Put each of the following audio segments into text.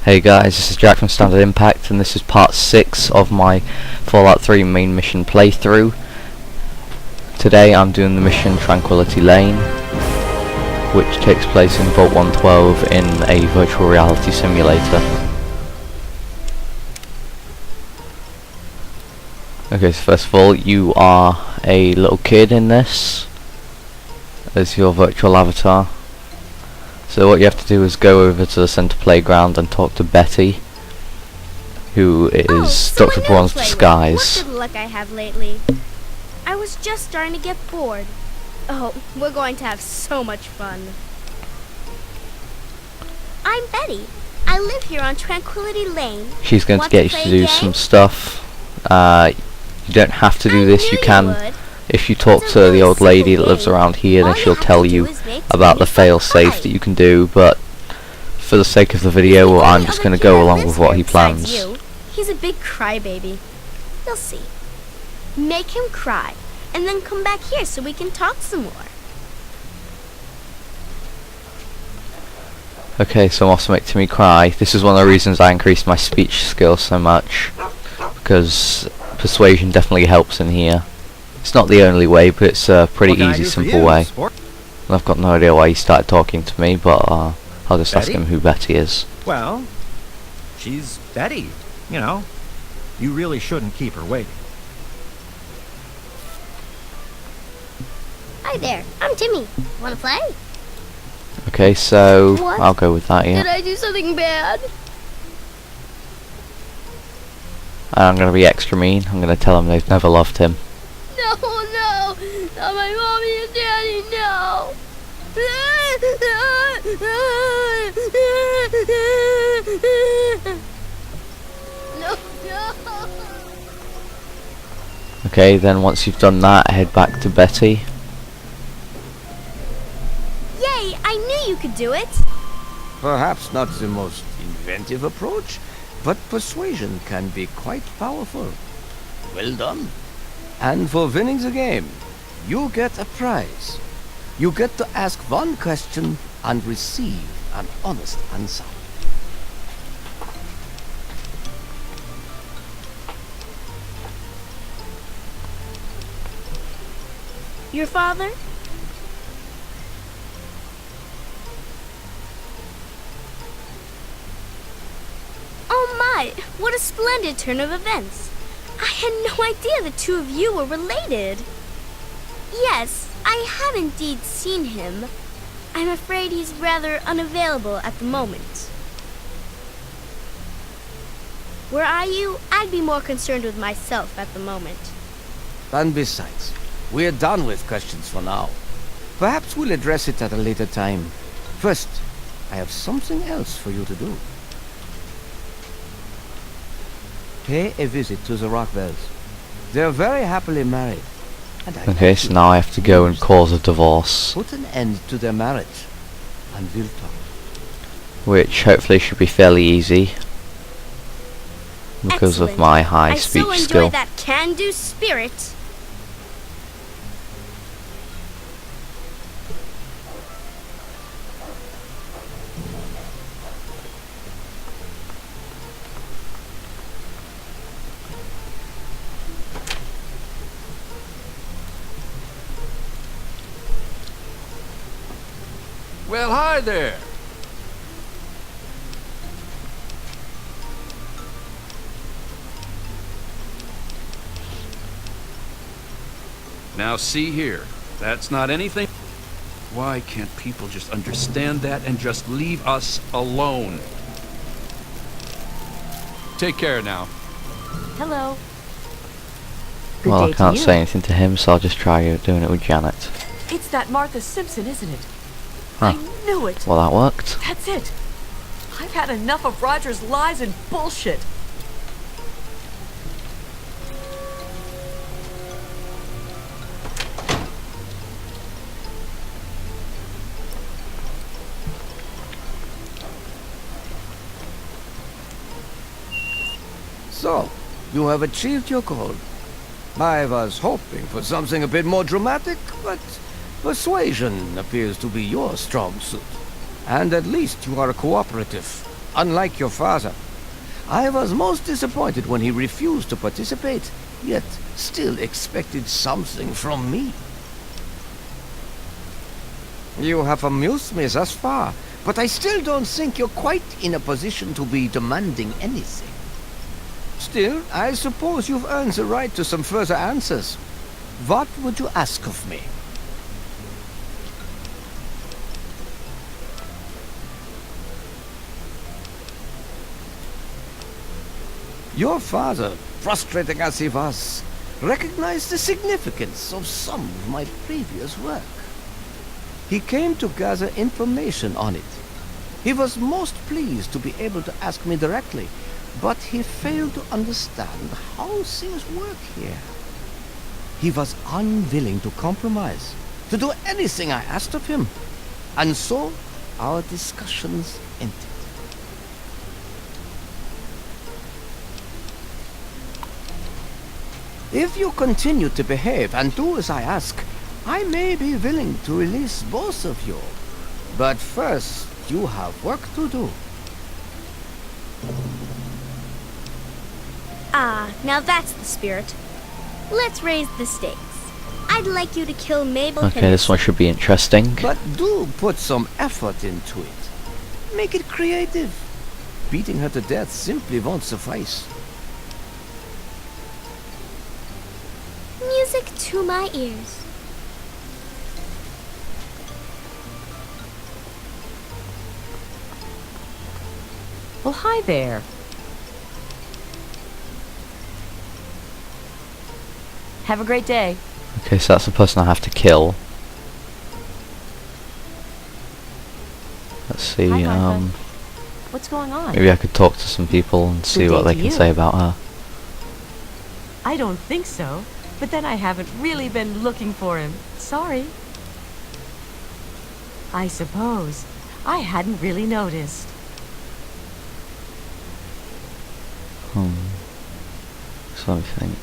Hey guys, this is Jack from Standard Impact, and this is part 6 of my Fallout 3 main mission playthrough. Today I'm doing the mission Tranquillity Lane, which takes place in Vault 112 in a virtual reality simulator. Okay, so first of all, you are a little kid in this as your virtual avatar. So what you have to do is go over to the centre playground and talk to Betty, who is Dr. Braun's disguise. What good luck I have lately. I was just starting to get bored. Oh, we're going to have so much fun. I'm Betty. I live here on Tranquillity Lane. She's going to get you to do some stuff. You don't have to do this, you can. If you talk to the old lady that lives around here, then she'll tell you about the fail-safe that you can do, but for the sake of the video, I'm just going to go along with what he plans. He's a big crybaby. You'll see. Make him cry, and then come back here so we can talk some more. Okay, so also make Timmy cry. This is one of the reasons I increased my speech skills so much, because persuasion definitely helps in here. It's not the only way, but it's a pretty easy, simple way. And I've got no idea why he started talking to me, but I'll just ask him who Betty is. Well, she's Betty, you know. You really shouldn't keep her waiting. Hi there, I'm Timmy. Wanna play? Okay, so What? I'll go with that, yeah. Did I do something bad? And I'm going to be extra mean. I'm going to tell him they've never loved him. No, no, not my mommy and daddy, no. No, no. Okay, then once you've done that, head back to Betty. Yay, I knew you could do it. Perhaps not the most inventive approach, but persuasion can be quite powerful. Well done. And for winning the game, you get a prize. You get to ask one question and receive an honest answer. Your father? Oh my, what a splendid turn of events. I had no idea the two of you were related. Yes, I have indeed seen him. I'm afraid he's rather unavailable at the moment. Were I you, I'd be more concerned with myself at the moment. And besides, we're done with questions for now. Perhaps we'll address it at a later time. First, I have something else for you to do. Pay a visit to the Rockwells. They're very happily married. And Okay, so now I have to go and cause a divorce, put an end to their marriage, and we'll talk. which hopefully should be fairly easy because of Excellent. my high I speech so enjoy skill. that can-do spirit. Well, hi there. Now see here, that's not anything. Why can't people just understand that and just leave us alone? Take care now. Hello. Well, I can't say anything to him, so I'll just try doing it with Janet. It's that Martha Simpson, isn't it? Huh. I knew it. Well, that worked. That's it. I've had enough of Roger's lies and bullshit. So, you have achieved your goal. I was hoping for something a bit more dramatic, but persuasion appears to be your strong suit. And at least you are cooperative. unlike your father. I was most disappointed when he refused to participate, yet still expected something from me. You have amused me thus far, but I still don't think you're quite in a position to be demanding anything. Still, I suppose you've earned the right to some further answers. What would you ask of me? Your father, frustrating as he was, recognized the significance of some of my previous work. He came to gather information on it. He was most pleased to be able to ask me directly, but he failed to understand how things work here. He was unwilling to compromise, to do anything I asked of him, and so our discussions ended. If you continue to behave and do as I ask, I may be willing to release both of you. But first, you have work to do. Ah, now that's the spirit. Let's raise the stakes. I'd like you to kill Mabel Okay, this one should be interesting. But do put some effort into it. Make it creative. Beating her to death simply won't suffice. Music to my ears. Well, hi there. Have a great day. Okay, so that's the person I have to kill. Let's see, Hi, Martha. What's going on? maybe I could talk to some people and see Good what day they to can you. say about her. I don't think so. But then I haven't really been looking for him. Sorry. I suppose. I hadn't really noticed. So let me think.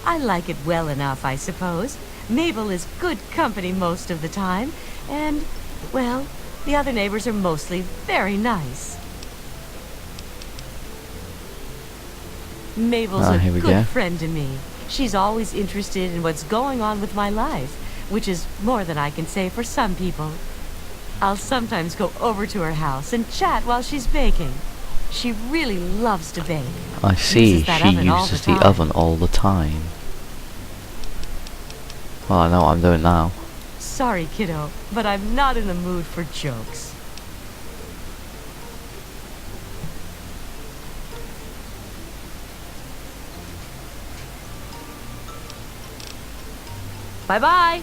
I like it well enough, I suppose. Mabel is good company most of the time. And, well, the other neighbors are mostly very nice. Mabel's a here we good go. friend to me. She's always interested in what's going on with my life, which is more than I can say for some people. I'll sometimes go over to her house and chat while she's baking. She really loves to bake. I see, Uses that she oven all the uses the time. oven all the time. Well, I know what I'm doing now. Sorry, kiddo, but I'm not in the mood for jokes. Bye-bye.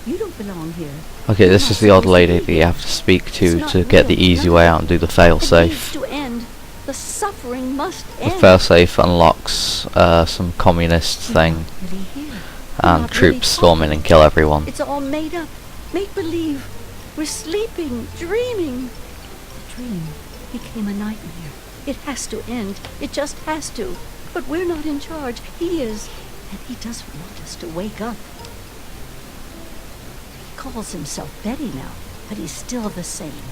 You don't belong here. Okay, this is the odd lady that you have to speak to get the easy way out and do the It needs failsafe. to end. The suffering must The end. failsafe unlocks some communist thing, We're not really here. and not troops really storm in talking. and kill everyone. It's all made up. Make believe. We're sleeping, dreaming. The dream became a nightmare. It has to end. It just has to. But we're not in charge. He is. And he doesn't want us to wake up. He calls himself Betty now, but he's still the same.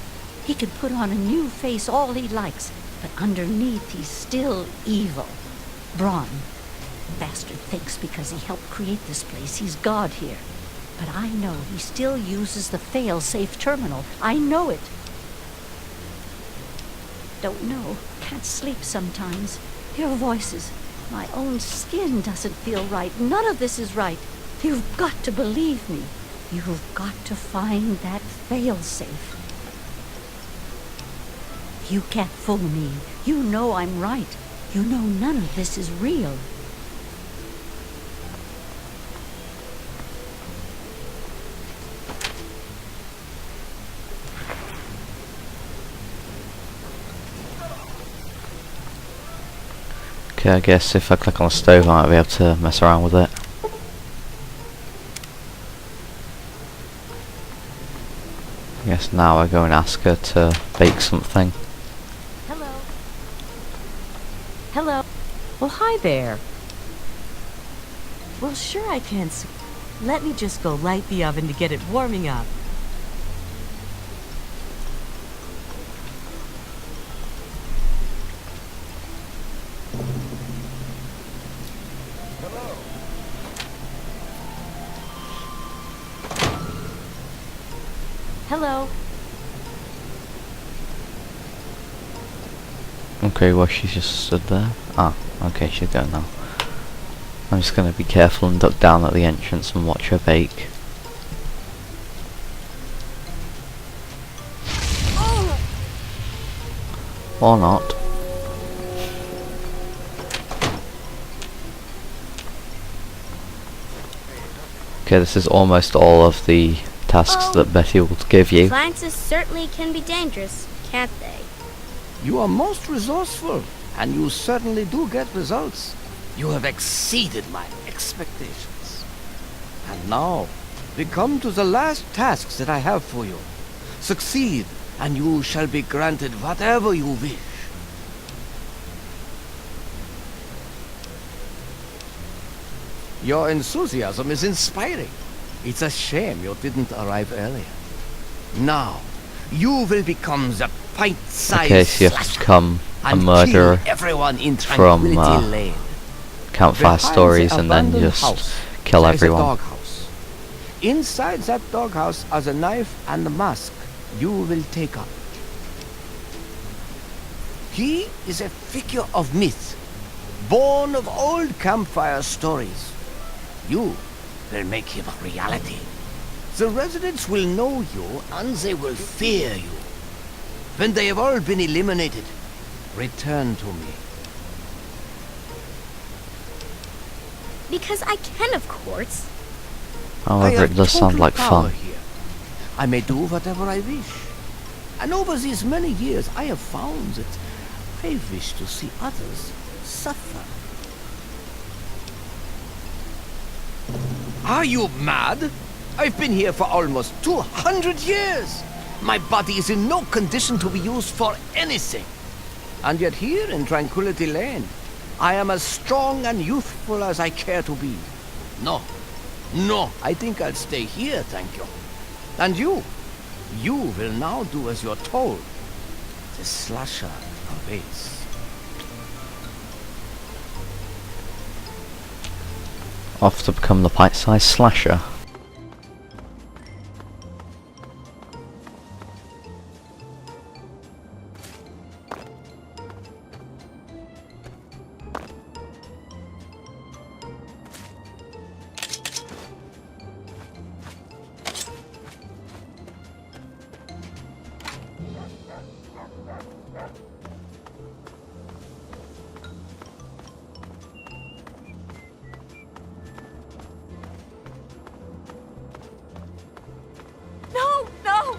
He can put on a new face all he likes, but underneath he's still evil. Braun. Bastard thinks because he helped create this place, he's God here. But I know he still uses the fail-safe terminal. I know it. Don't know. Can't sleep sometimes. Hear voices. My own skin doesn't feel right. None of this is right. You've got to believe me. You've got to find that fail-safe. You can't fool me. You know I'm right. You know none of this is real. Okay, I guess if I click on the stove I might be able to mess around with it. I guess now I go and ask her to bake something. Hello. Hello. Well, hi there. Well, sure I can. Let me just go light the oven to get it warming up. Hello. Okay, well she just stood there. Ah, okay, she's going now. I'm just gonna be careful and duck down at the entrance and watch her bake. Or not. Okay, this is almost all of the tasks that Betty will give you. Appliances certainly can be dangerous, can't they? You are most resourceful, and you certainly do get results. You have exceeded my expectations. And now, we come to the last tasks that I have for you. Succeed, and you shall be granted whatever you wish. Your enthusiasm is inspiring. It's a shame you didn't arrive earlier. Now, you will become the pint-sized Okay, so you have to slasher become a and murderer kill everyone in from Tranquillity Lane. campfire Behind stories the and then abandoned just house, kill there is a everyone. doghouse. Inside that doghouse are the knife and the mask you will take up. He is a figure of myth, born of old campfire stories. You will make him a reality. The residents will know you and they will fear you. When they have all been eliminated, return to me. Because I can, of course. However, it does sound like power fun. here. I may do whatever I wish. And over these many years, I have found that I wish to see others suffer. Are you mad? I've been here for almost 200 years. My body is in no condition to be used for anything. And yet here in Tranquillity Lane, I am as strong and youthful as I care to be. No, I think I'll stay here, thank you. And you will now do as you're told. The slasher awaits. Off to become the pint-sized slasher. No, no!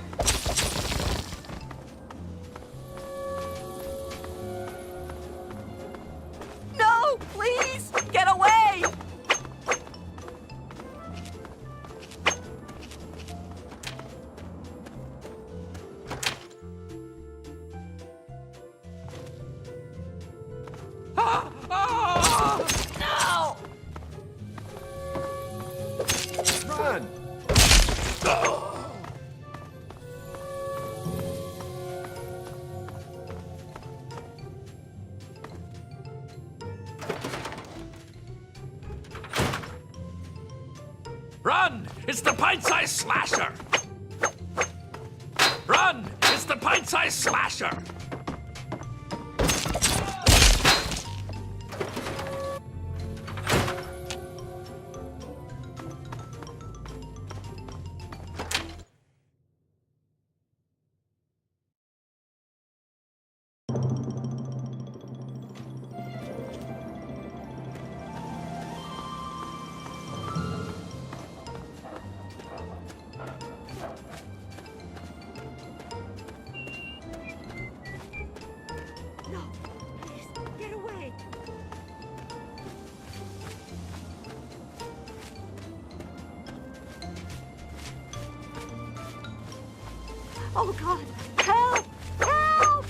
No, please! Get away! No! Run! Run! It's the pint-sized slasher! Run! It's the pint-sized slasher! Oh, God! Help! Help!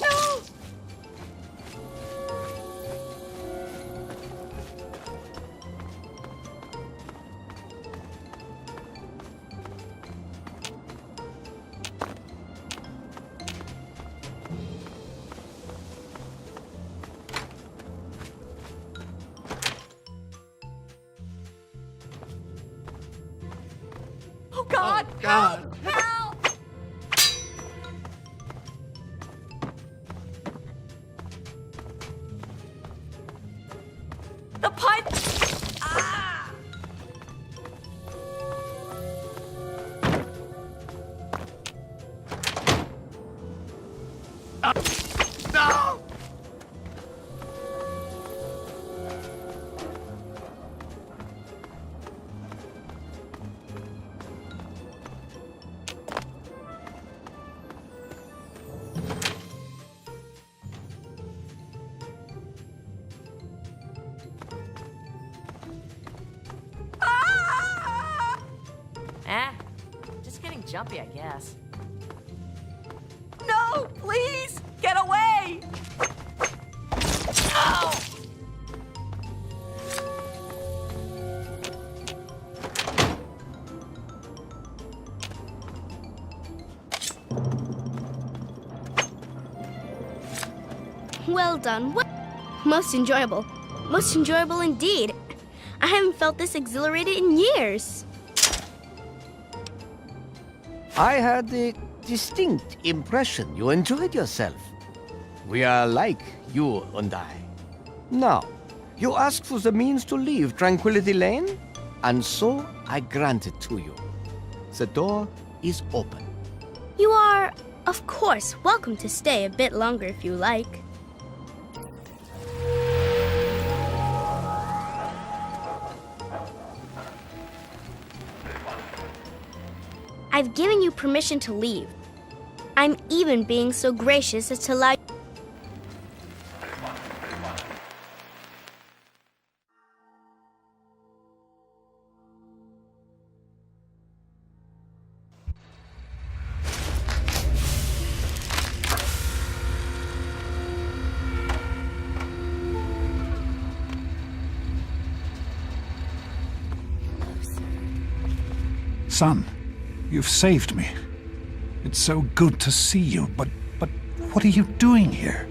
No! Oh, God! Oh, God. Help! The pipe! Ah! No! Just getting jumpy, I guess. No! Please! Get away! No! Well done. Most enjoyable. Most enjoyable indeed. I haven't felt this exhilarated in years. I had the distinct impression you enjoyed yourself. We are alike, you and I. Now, you asked for the means to leave Tranquillity Lane, and so I grant it to you. The door is open. You are, of course, welcome to stay a bit longer if you like. I've given you permission to leave. I'm even being so gracious as to allow. Son, you've saved me. It's so good to see you, but what are you doing here?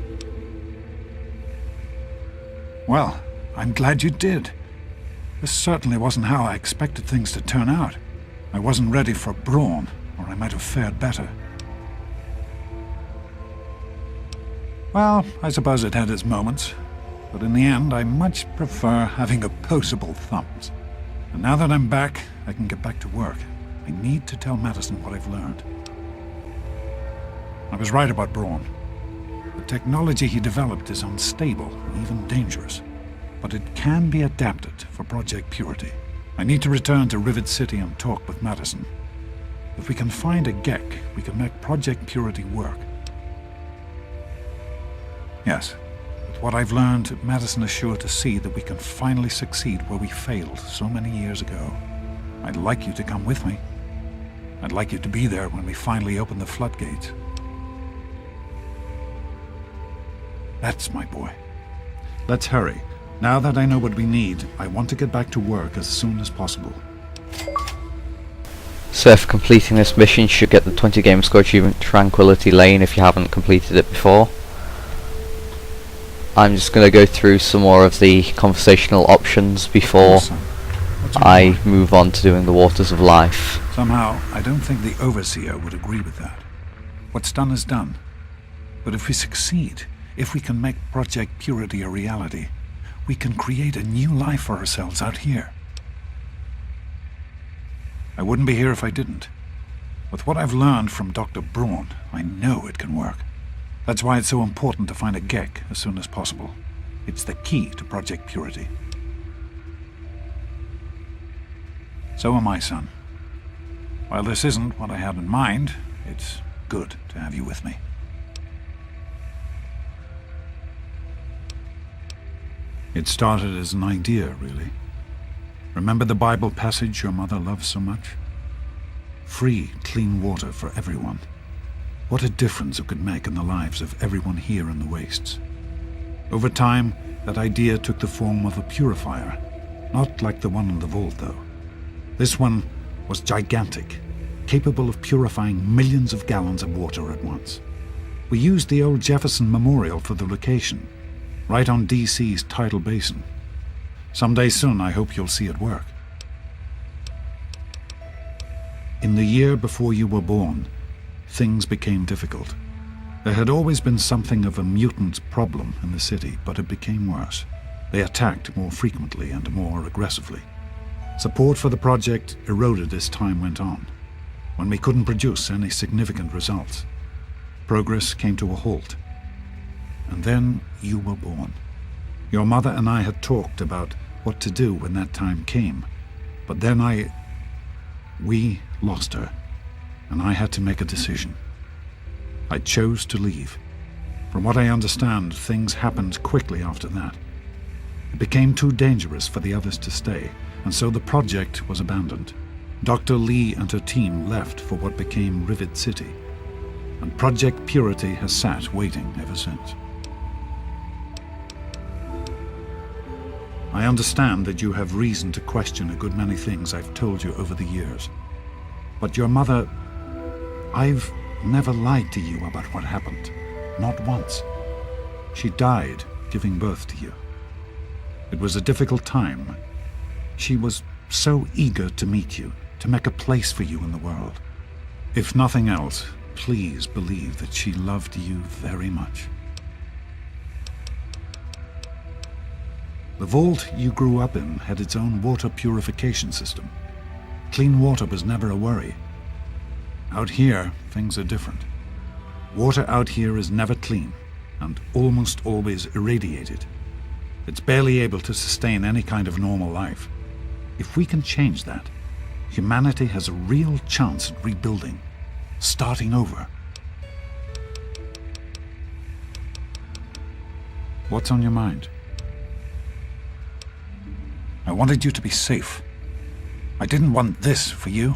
Well, I'm glad you did. This certainly wasn't how I expected things to turn out. I wasn't ready for Brawn, or I might have fared better. Well, I suppose it had its moments, but in the end I much prefer having opposable thumbs. And now that I'm back, I can get back to work. I need to tell Madison what I've learned. I was right about Brawn. The technology he developed is unstable, even dangerous, but it can be adapted for Project Purity. I need to return to Rivet City and talk with Madison. If we can find a Gek, we can make Project Purity work. Yes, with what I've learned, Madison is sure to see that we can finally succeed where we failed so many years ago. I'd like you to come with me. I'd like you to be there when we finally open the floodgates. That's my boy. Let's hurry. Now that I know what we need, I want to get back to work as soon as possible. So if completing this mission, you should get the 20 game score achievement Tranquillity Lane if you haven't completed it before. I'm just going to go through some more of the conversational options before I move on to doing the Waters of Life. Somehow, I don't think the Overseer would agree with that. What's done is done. But if we succeed, if we can make Project Purity a reality, we can create a new life for ourselves out here. I wouldn't be here if I didn't. With what I've learned from Dr. Braun, I know it can work. That's why it's so important to find a Gek as soon as possible. It's the key to Project Purity. So am I, son. While this isn't what I had in mind, it's good to have you with me. It started as an idea, really. Remember the Bible passage your mother loves so much? Free, clean water for everyone. What a difference it could make in the lives of everyone here in the wastes. Over time, that idea took the form of a purifier. Not like the one in the vault, though. This one was gigantic, capable of purifying millions of gallons of water at once. We used the old Jefferson Memorial for the location, right on DC's tidal basin. Someday soon, I hope you'll see it work. In the year before you were born, things became difficult. There had always been something of a mutant problem in the city, but it became worse. They attacked more frequently and more aggressively. Support for the project eroded as time went on. When we couldn't produce any significant results, progress came to a halt. And then you were born. Your mother and I had talked about what to do when that time came, but then we lost her, and I had to make a decision. I chose to leave. From what I understand, things happened quickly after that. It became too dangerous for the others to stay, and so the project was abandoned. Dr. Lee and her team left for what became Rivet City, and Project Purity has sat waiting ever since. I understand that you have reason to question a good many things I've told you over the years. But your mother... I've never lied to you about what happened. Not once. She died giving birth to you. It was a difficult time. She was so eager to meet you, to make a place for you in the world. If nothing else, please believe that she loved you very much. The vault you grew up in had its own water purification system. Clean water was never a worry. Out here, things are different. Water out here is never clean, and almost always irradiated. It's barely able to sustain any kind of normal life. If we can change that, humanity has a real chance at rebuilding, starting over. What's on your mind? I wanted you to be safe. I didn't want this for you.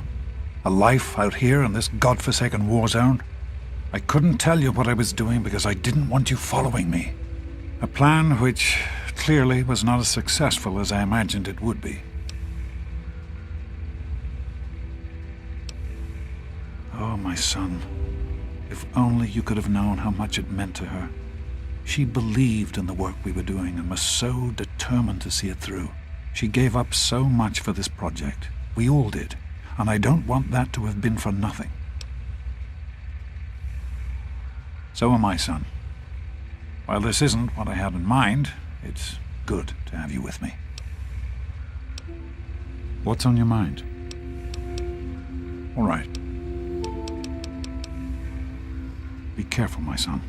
A life out here in this godforsaken war zone. I couldn't tell you what I was doing because I didn't want you following me. A plan which clearly was not as successful as I imagined it would be. Oh, my son. If only you could have known how much it meant to her. She believed in the work we were doing and was so determined to see it through. She gave up so much for this project. We all did. And I don't want that to have been for nothing. So am I, son. While this isn't what I had in mind, it's good to have you with me. What's on your mind? All right. Be careful, my son.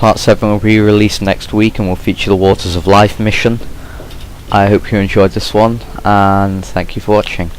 Part 7 will be released next week and will feature the Waters of Life mission. I hope you enjoyed this one, and thank you for watching.